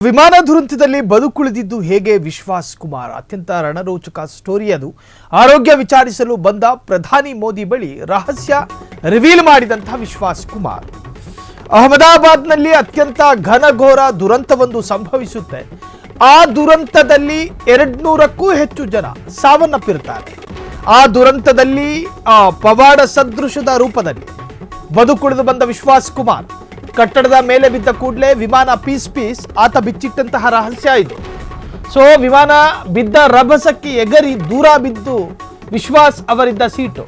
ವಿಮಾನ ದುರಂತದಲ್ಲಿ ಬದುಕುಳಿದಿದ್ದು ಹೇಗೆ ವಿಶ್ವಾಸ್ ಕುಮಾರ್ ಅತ್ಯಂತ ರಣರೋಚಕ ಸ್ಟೋರಿ ಅದು. ಆರೋಗ್ಯ ವಿಚಾರಿಸಲು ಬಂದ ಪ್ರಧಾನಿ ಮೋದಿ ಬಳಿ ರಹಸ್ಯ ರಿವೀಲ್ ಮಾಡಿದಂತಹ ವಿಶ್ವಾಸ್ ಕುಮಾರ್. ಅಹಮದಾಬಾದ್ನಲ್ಲಿ ಅತ್ಯಂತ ಘನಘೋರ ದುರಂತವೊಂದು ಸಂಭವಿಸುತ್ತೆ. ಆ ದುರಂತದಲ್ಲಿ 200ಕ್ಕೂ ಹೆಚ್ಚು ಜನ ಸಾವನ್ನಪ್ಪಿರುತ್ತಾರೆ. ಆ ದುರಂತದಲ್ಲಿ ಪವಾಡ ಸದೃಶದ ರೂಪದಲ್ಲಿ ಬದುಕುಳಿದು ಬಂದ ವಿಶ್ವಾಸ್ ಕುಮಾರ್ ಕಟ್ಟಡದ ಮೇಲೆ ಬಿದ್ದ ಕೂಡಲೇ ವಿಮಾನ ಪೀಸ್ ಆತ ಬಿಚ್ಚಿಟ್ಟಂತಹ ರಹಸ್ಯ ಇದು. ಸೊ ವಿಮಾನ ಬಿದ್ದ ರಭಸಕ್ಕೆ ಎಗರಿ ದೂರ ಬಿದ್ದು ವಿಶ್ವಾಸ್ ಅವರಿದ್ದ ಸೀಟು,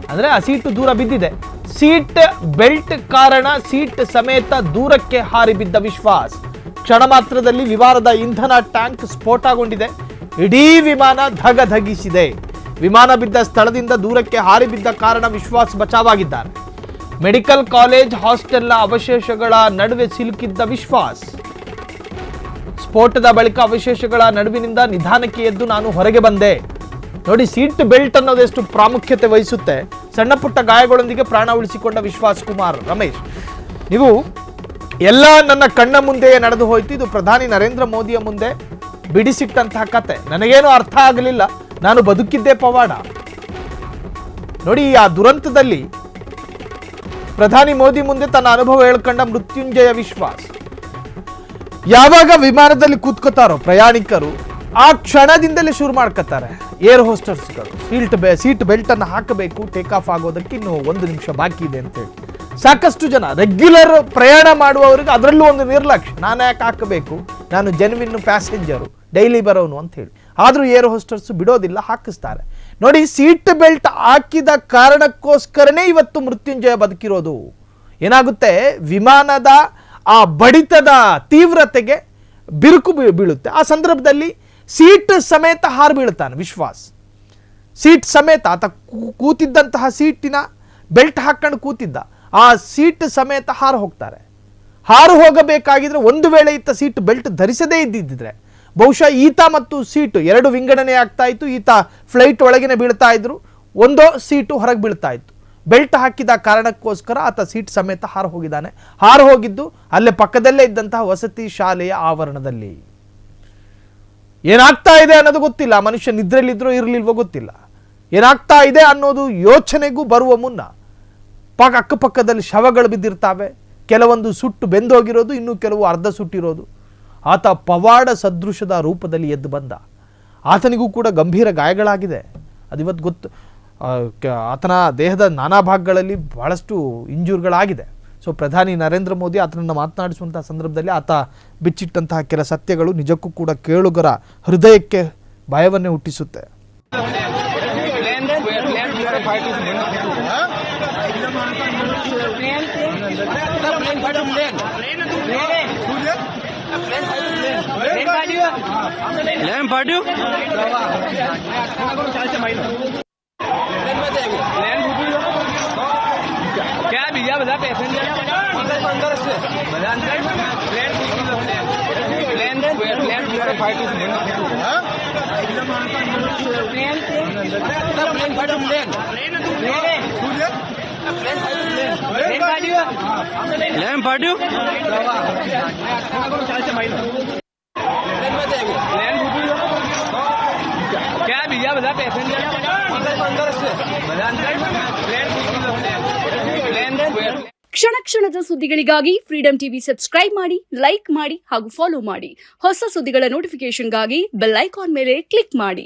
ಅಂದ್ರೆ ಆ ಸೀಟು ದೂರ ಬಿದ್ದಿದೆ. ಸೀಟ್ ಬೆಲ್ಟ್ ಕಾರಣ ಸೀಟ್ ಸಮೇತ ದೂರಕ್ಕೆ ಹಾರಿ ಬಿದ್ದ ವಿಶ್ವಾಸ್. ಕ್ಷಣ ಮಾತ್ರದಲ್ಲಿ ವಿಮಾನದ ಇಂಧನ ಟ್ಯಾಂಕ್ ಸ್ಫೋಟಗೊಂಡಿದೆ. ಇಡೀ ವಿಮಾನ ಧಗಧಗಿಸಿದೆ. ವಿಮಾನ ಬಿದ್ದ ಸ್ಥಳದಿಂದ ದೂರಕ್ಕೆ ಹಾರಿ ಬಿದ್ದ ಕಾರಣ ವಿಶ್ವಾಸ್ ಬಚಾವಾಗಿದ್ದಾರೆ. ಮೆಡಿಕಲ್ ಕಾಲೇಜ್ ಹಾಸ್ಟೆಲ್ನ ಅವಶೇಷಗಳ ನಡುವೆ ಸಿಲುಕಿದ್ದ ವಿಶ್ವಾಸ್. ಸ್ಫೋಟದ ಬಳಿಕ ಅವಶೇಷಗಳ ನಡುವಿನಿಂದ ನಿಧಾನಕ್ಕೆ ಎದ್ದು ನಾನು ಹೊರಗೆ ಬಂದೆ. ನೋಡಿ, ಸೀಟ್ ಬೆಲ್ಟ್ ಅನ್ನೋದೆಷ್ಟು ಪ್ರಾಮುಖ್ಯತೆ ವಹಿಸುತ್ತೆ. ಸಣ್ಣ ಪುಟ್ಟ ಗಾಯಗಳೊಂದಿಗೆ ಪ್ರಾಣ ಉಳಿಸಿಕೊಂಡ ವಿಶ್ವಾಸ್ ಕುಮಾರ್. ರಮೇಶ್, ನೀವು ಎಲ್ಲ ನನ್ನ ಕಣ್ಣ ಮುಂದೆಯೇ ನಡೆದು ಹೋಯ್ತು. ಇದು ಪ್ರಧಾನಿ ನರೇಂದ್ರ ಮೋದಿಯ ಮುಂದೆ ಬಿಡಿಸಿಟ್ಟಂತಹ ಕತೆ. ನನಗೇನು ಅರ್ಥ ಆಗಲಿಲ್ಲ. ನಾನು ಬದುಕಿದ್ದೇ ಪವಾಡ. ನೋಡಿ, ಆ ದುರಂತದಲ್ಲಿ ಪ್ರಧಾನಿ ಮೋದಿ ಮುಂದೆ ತನ್ನ ಅನುಭವ ಹೇಳ್ಕೊಂಡ ಮೃತ್ಯುಂಜಯ ವಿಶ್ವಾಸ್. ಯಾವಾಗ ವಿಮಾನದಲ್ಲಿ ಕೂತ್ಕೋತಾರೋ ಪ್ರಯಾಣಿಕರು, ಆ ಕ್ಷಣದಿಂದಲೇ ಶುರು ಮಾಡ್ಕೋತಾರೆ ಏರ್ ಹೋಸ್ಟರ್ಸ್ಗಳು. ಸೀಟ್ ಬೆಲ್ಟ್ ಅನ್ನು ಹಾಕಬೇಕು, ಟೇಕ್ ಆಫ್ ಆಗೋದಕ್ಕೆ ಇನ್ನು 1 ನಿಮಿಷ ಬಾಕಿ ಇದೆ ಅಂತೇಳಿ. ಸಾಕಷ್ಟು ಜನ ರೆಗ್ಯುಲರ್ ಪ್ರಯಾಣ ಮಾಡುವವರಿಗೆ ಅದರಲ್ಲೂ ಒಂದು ನಿರ್ಲಕ್ಷ್ಯ, ನಾನು ಯಾಕೆ ಹಾಕಬೇಕು, ನಾನು ಜೆನ್ವಿನ್ ಪ್ಯಾಸೆಂಜರು, ಡೈಲಿ ಬರೋನು ಅಂತ ಹೇಳಿ. ಆದರೂ ಏರ್ ಹೋಸ್ಟರ್ಸ್ ಬಿಡೋದಿಲ್ಲ, ಹಾಕಿಸ್ತಾರೆ. ನೋಡಿ, ಸೀಟ್ ಬೆಲ್ಟ್ ಹಾಕಿದ ಕಾರಣಕ್ಕೋಸ್ಕರನೇ ಇವತ್ತು ಮೃತ್ಯುಂಜಯ ಬದುಕಿರೋದು. ಏನಾಗುತ್ತೆ, ವಿಮಾನದ ಆ ಬಡಿತದ ತೀವ್ರತೆಗೆ ಬಿರುಕು ಬೀಳುತ್ತೆ. ಆ ಸಂದರ್ಭದಲ್ಲಿ ಸೀಟ್ ಸಮೇತ ಹಾರು ಬೀಳುತ್ತಾನೆ ವಿಶ್ವಾಸ್. ಸೀಟ್ ಸಮೇತ ಆತ ಕೂತಿದ್ದಂತಹ ಸೀಟಿನ ಬೆಲ್ಟ್ ಹಾಕೊಂಡು ಕೂತಿದ್ದ, ಆ ಸೀಟ್ ಸಮೇತ ಹಾರು ಹೋಗ್ತಾರೆ. ಹಾರು ಹೋಗಬೇಕಾಗಿದ್ರೆ, ಒಂದು ವೇಳೆ ಈತ ಸೀಟ್ ಬೆಲ್ಟ್ ಧರಿಸದೇ ಇದ್ದಿದ್ರೆ ಬಹುಶಃ ಈತ ಮತ್ತು ಸೀಟು 2 ವಿಂಗಡಣೆ ಆಗ್ತಾ ಇತ್ತು. ಈತ ಫ್ಲೈಟ್ ಒಳಗಿನ ಬೀಳ್ತಾ ಇದ್ರು, ಒಂದೋ ಸೀಟು ಹೊರಗೆ ಬೀಳ್ತಾ ಇತ್ತು. ಬೆಲ್ಟ್ ಹಾಕಿದ ಕಾರಣಕ್ಕೋಸ್ಕರ ಆತ ಸೀಟ್ ಸಮೇತ ಹಾರು ಹೋಗಿದ್ದಾನೆ. ಹಾರು ಹೋಗಿದ್ದು ಅಲ್ಲೇ ಪಕ್ಕದಲ್ಲೇ ಇದ್ದಂತಹ ವಸತಿ ಶಾಲೆಯ ಆವರಣದಲ್ಲಿ. ಏನಾಗ್ತಾ ಇದೆ ಅನ್ನೋದು ಗೊತ್ತಿಲ್ಲ. ಮನುಷ್ಯ ನಿದ್ರೆಯಲ್ಲಿದ್ರೋ ಇರಲಿಲ್ವೋ ಗೊತ್ತಿಲ್ಲ. ಏನಾಗ್ತಾ ಇದೆ ಅನ್ನೋದು ಯೋಚನೆಗೂ ಬರುವ ಮುನ್ನ ಅಕ್ಕಪಕ್ಕದಲ್ಲಿ ಶವಗಳು ಬಿದ್ದಿರ್ತಾವೆ. ಕೆಲವೊಂದು ಸುಟ್ಟು ಬೆಂದೋಗಿರೋದು, ಇನ್ನೂ ಕೆಲವು ಅರ್ಧ ಸುಟ್ಟಿರೋದು. ಆತ ಪವಾಡ ಸದೃಶದ ರೂಪದಲ್ಲಿ ಎದ್ದು ಬಂದ. ಆತನಿಗೂ ಕೂಡ ಗಂಭೀರ ಗಾಯಗಳಾಗಿದೆ. ಅದು ಇವತ್ತು ಗೊತ್ತು. ಆತನ ದೇಹದ ನಾನಾ ಭಾಗಗಳಲ್ಲಿ ಬಹಳಷ್ಟು ಇಂಜೂರ್ಗಳಾಗಿದೆ. ಸೊ ಪ್ರಧಾನಿ ನರೇಂದ್ರ ಮೋದಿ ಆತನನ್ನು ಮಾತನಾಡಿಸುವಂತಹ ಸಂದರ್ಭದಲ್ಲಿ ಆತ ಬಿಚ್ಚಿಟ್ಟಂತಹ ಕೆಲ ಸತ್ಯಗಳು ನಿಜಕ್ಕೂ ಕೂಡ ಕೇಳುಗರ ಹೃದಯಕ್ಕೆ ಭಯವನ್ನೇ ಹುಟ್ಟಿಸುತ್ತೆ. क्या भैया बता पैसेंजर क्या भैया बता पैसेंजर ಕ್ಷಣ ಕ್ಷಣದ ಸುದ್ದಿಗಳಿಗಾಗಿ ಫ್ರೀಡಂ ಟಿವಿ ಸಬ್ಸ್ಕ್ರೈಬ್ ಮಾಡಿ, ಲೈಕ್ ಮಾಡಿ ಹಾಗೂ ಫಾಲೋ ಮಾಡಿ. ಹೊಸ ಸುದ್ದಿಗಳ ನೋಟಿಫಿಕೇಶನ್ಗಾಗಿ ಬೆಲ್ ಐಕಾನ್ ಮೇಲೆ ಕ್ಲಿಕ್ ಮಾಡಿ.